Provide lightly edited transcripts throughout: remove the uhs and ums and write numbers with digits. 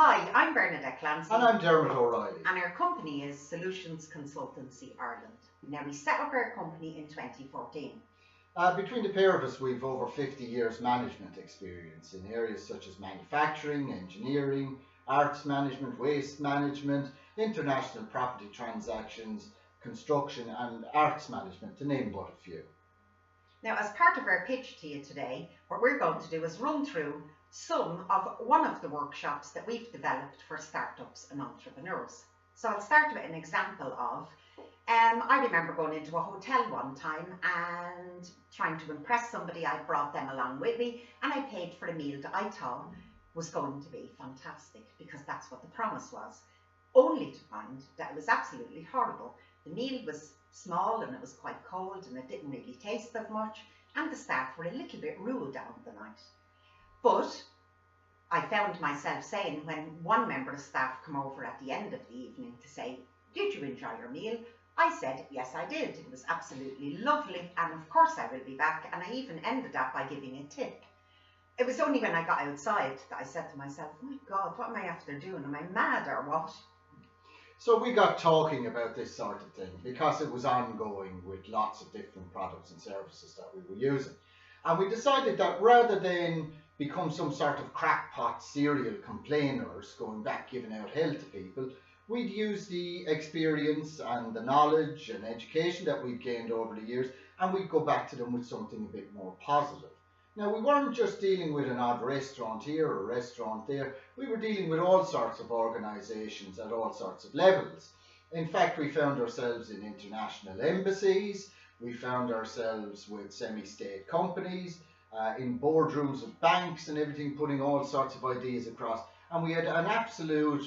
Hi, I'm Bernadette Clancy. And I'm Dermot O'Reilly. And our company is Solutions Consultancy Ireland. Now, we set up our company in 2014. Between the pair of us, we've over 50 years management experience in areas such as manufacturing, engineering, arts management, waste management, international property transactions, construction and arts management, to name but a few. Now, as part of our pitch to you today, what we're going to do is run through one of the workshops that we've developed for startups and entrepreneurs. So I'll start with an example of, I remember going into a hotel one time and trying to impress somebody. I brought them along with me and I paid for a meal that I thought was going to be fantastic because that's what the promise was, only to find that it was absolutely horrible. The meal was small and it was quite cold and it didn't really taste of much, and the staff were a little bit rude down the night. But I found myself saying, when one member of staff came over at the end of the evening to say, "Did you enjoy your meal?" I said, "Yes, I did. It was absolutely lovely, and of course I will be back." And I even ended up by giving a tip. It was only when I got outside that I said to myself, "Oh my God, what am I after doing? Am I mad or what?" So we got talking about this sort of thing because it was ongoing with lots of different products and services that we were using. And we decided that rather than become some sort of crackpot serial complainers going back giving out hell to people, we'd use the experience and the knowledge and education that we'd gained over the years, and we'd go back to them with something a bit more positive. Now, we weren't just dealing with an odd restaurant here or a restaurant there. We were dealing with all sorts of organisations at all sorts of levels. In fact, we found ourselves in international embassies. We found ourselves with semi-state companies, in boardrooms of banks and everything, putting all sorts of ideas across. And we had an absolute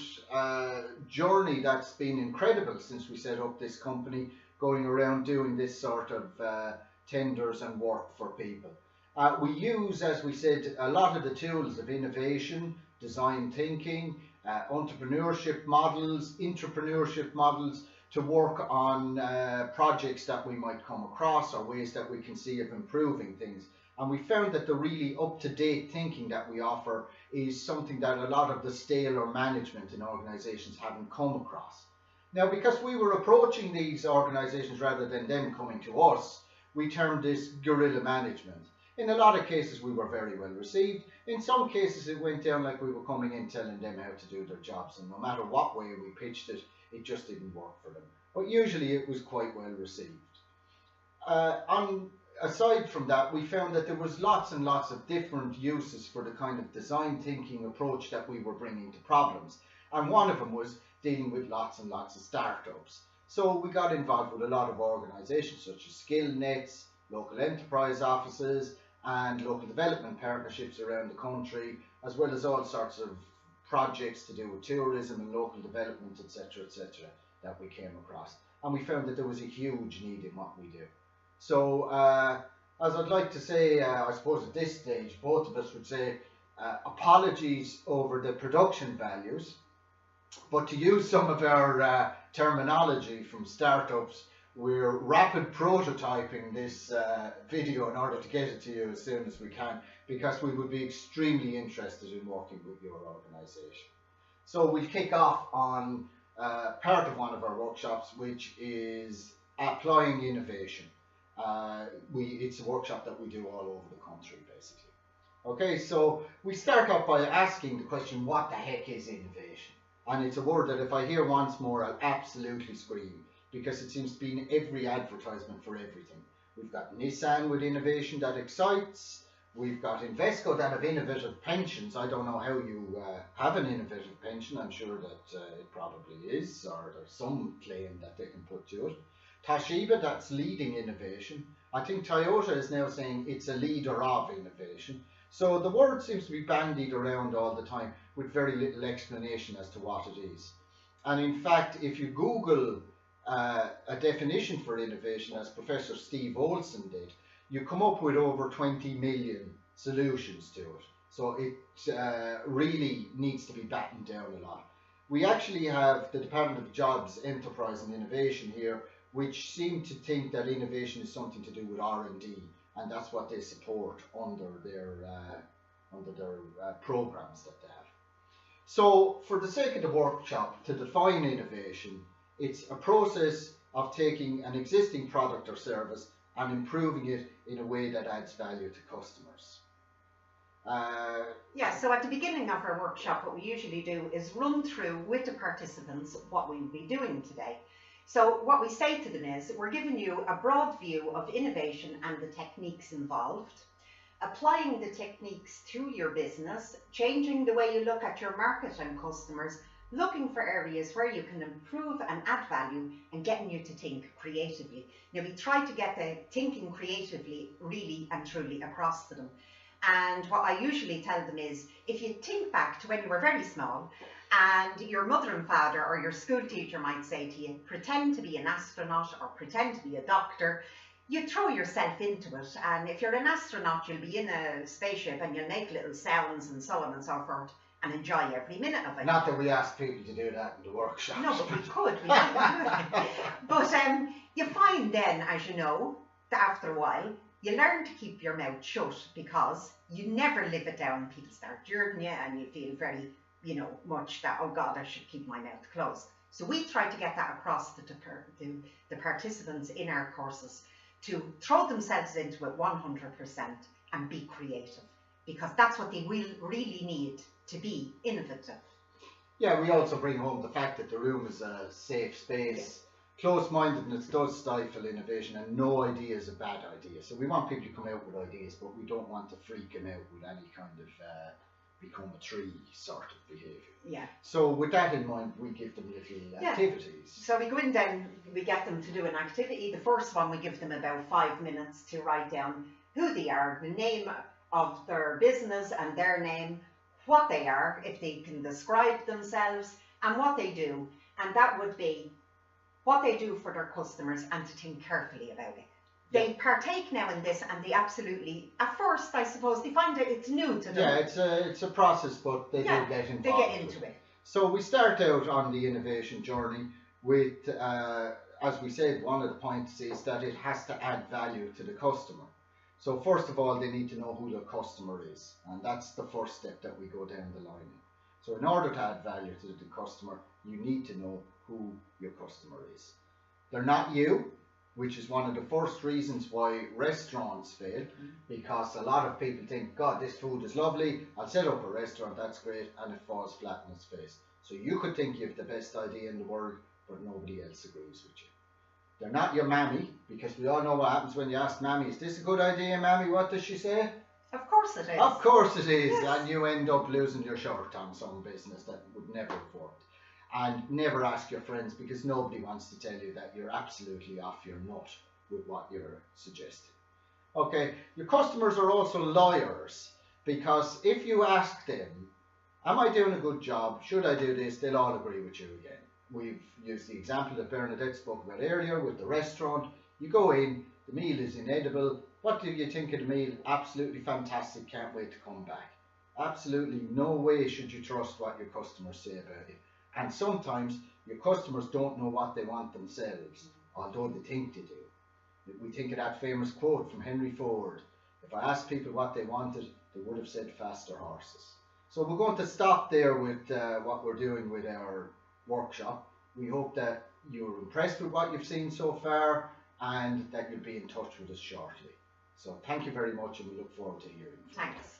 journey that's been incredible since we set up this company, going around doing this sort of tenders and work for people. We use, as we said, a lot of the tools of innovation, design thinking, entrepreneurship models, intrapreneurship models to work on projects that we might come across or ways that we can see of improving things. And we found that the really up-to-date thinking that we offer is something that a lot of the staler management in organisations haven't come across. Now, because we were approaching these organisations rather than them coming to us, we termed this guerrilla management. In a lot of cases, we were very well received. In some cases, it went down like we were coming in telling them how to do their jobs, and no matter what way we pitched it, it just didn't work for them. But usually it was quite well received. Aside from that, we found that there was lots and lots of different uses for the kind of design thinking approach that we were bringing to problems. And one of them was dealing with lots and lots of startups. So we got involved with a lot of organisations such as skill nets, local enterprise offices, and local development partnerships around the country, as well as all sorts of projects to do with tourism and local development, etc., that we came across. And we found that there was a huge need in what we do. So, as I'd like to say, I suppose at this stage, both of us would say apologies over the production values, but to use some of our terminology from startups, we're rapid prototyping this video in order to get it to you as soon as we can, because we would be extremely interested in working with your organisation. So we'll kick off on part of one of our workshops, which is applying innovation. It's a workshop that we do all over the country, basically. Okay, so we start off by asking the question, what the heck is innovation? And it's a word that if I hear once more, I'll absolutely scream, because it seems to be in every advertisement for everything. We've got Nissan with innovation that excites. We've got Invesco that have innovative pensions. I don't know how you have an innovative pension. I'm sure that it probably is, or there's some claim that they can put to it. Toshiba, that's leading innovation. I think Toyota is now saying it's a leader of innovation. So the word seems to be bandied around all the time with very little explanation as to what it is. And in fact, if you Google a definition for innovation, as Professor Steve Olson did, you come up with over 20 million solutions to it. So it really needs to be battened down a lot. We actually have the Department of Jobs, Enterprise and Innovation here, which seem to think that innovation is something to do with R&D, and that's what they support under their programs that they have. So for the sake of the workshop, to define innovation, it's a process of taking an existing product or service and improving it in a way that adds value to customers. Yeah, so at the beginning of our workshop, what we usually do is run through with the participants what we'll be doing today. So what we say to them is, we're giving you a broad view of innovation and the techniques involved, applying the techniques to your business, changing the way you look at your market and customers, looking for areas where you can improve and add value, and getting you to think creatively. Now, we try to get the thinking creatively really and truly across to them. And what I usually tell them is, if you think back to when you were very small, and your mother and father or your school teacher might say to you, pretend to be an astronaut or pretend to be a doctor, you throw yourself into it. And if you're an astronaut, you'll be in a spaceship and you'll make little sounds and so on and so forth, and enjoy every minute of it. Not that we ask people to do that in the workshop. No, but we could. We don't do that. But you find then, as you know, that after a while, you learn to keep your mouth shut, because you never live it down. People start jeering you and you feel very, much that, oh God, I should keep my mouth closed. So we try to get that across to the participants in our courses, to throw themselves into it 100% and be creative, because that's what they will really need to be innovative. Yeah, we also bring home the fact that the room is a safe space. Close-mindedness does stifle innovation, and no idea is a bad idea. So we want people to come out with ideas, but we don't want to freak them out with any kind of become a tree sort of behaviour. Yeah. So with that in mind, we give them little activities. So we go in then, we get them to do an activity. The first one, we give them about 5 minutes to write down who they are, the name of their business and their name, what they are, if they can describe themselves, and what they do. And that would be what they do for their customers, and to think carefully about it. They partake now in this, and they absolutely, at first, I suppose, they find that it's new to them. Yeah, it's a process, but they do get involved. They get into it. So we start out on the innovation journey with, as we said, one of the points is that it has to add value to the customer. So first of all, they need to know who their customer is, and that's the first step that we go down the line. So in order to add value to the customer, you need to know who your customer is. They're not you, which is one of the first reasons why restaurants fail, because a lot of people think, God, this food is lovely, I'll set up a restaurant, that's great, and it falls flat on its face. So you could think you have the best idea in the world, but nobody else agrees with you. They're not your mammy, because we all know what happens when you ask mammy, is this a good idea, mammy? What does she say? Of course it is. Of course it is, Yes. and you end up losing your shirt on some business that would never have worked. And never ask your friends, because nobody wants to tell you that you're absolutely off your nut with what you're suggesting. Okay, your customers are also lawyers, because if you ask them, am I doing a good job? Should I do this? They'll all agree with you again. We've used the example that Bernadette spoke about earlier with the restaurant. You go in, the meal is inedible. What do you think of the meal? Absolutely fantastic, can't wait to come back. Absolutely no way should you trust what your customers say about it. And sometimes your customers don't know what they want themselves, although they think they do. We think of that famous quote from Henry Ford. If I asked people what they wanted, they would have said faster horses. So we're going to stop there with what we're doing with our workshop. We hope that you're impressed with what you've seen so far, and that you'll be in touch with us shortly. So thank you very much, and we look forward to hearing from you. Thanks.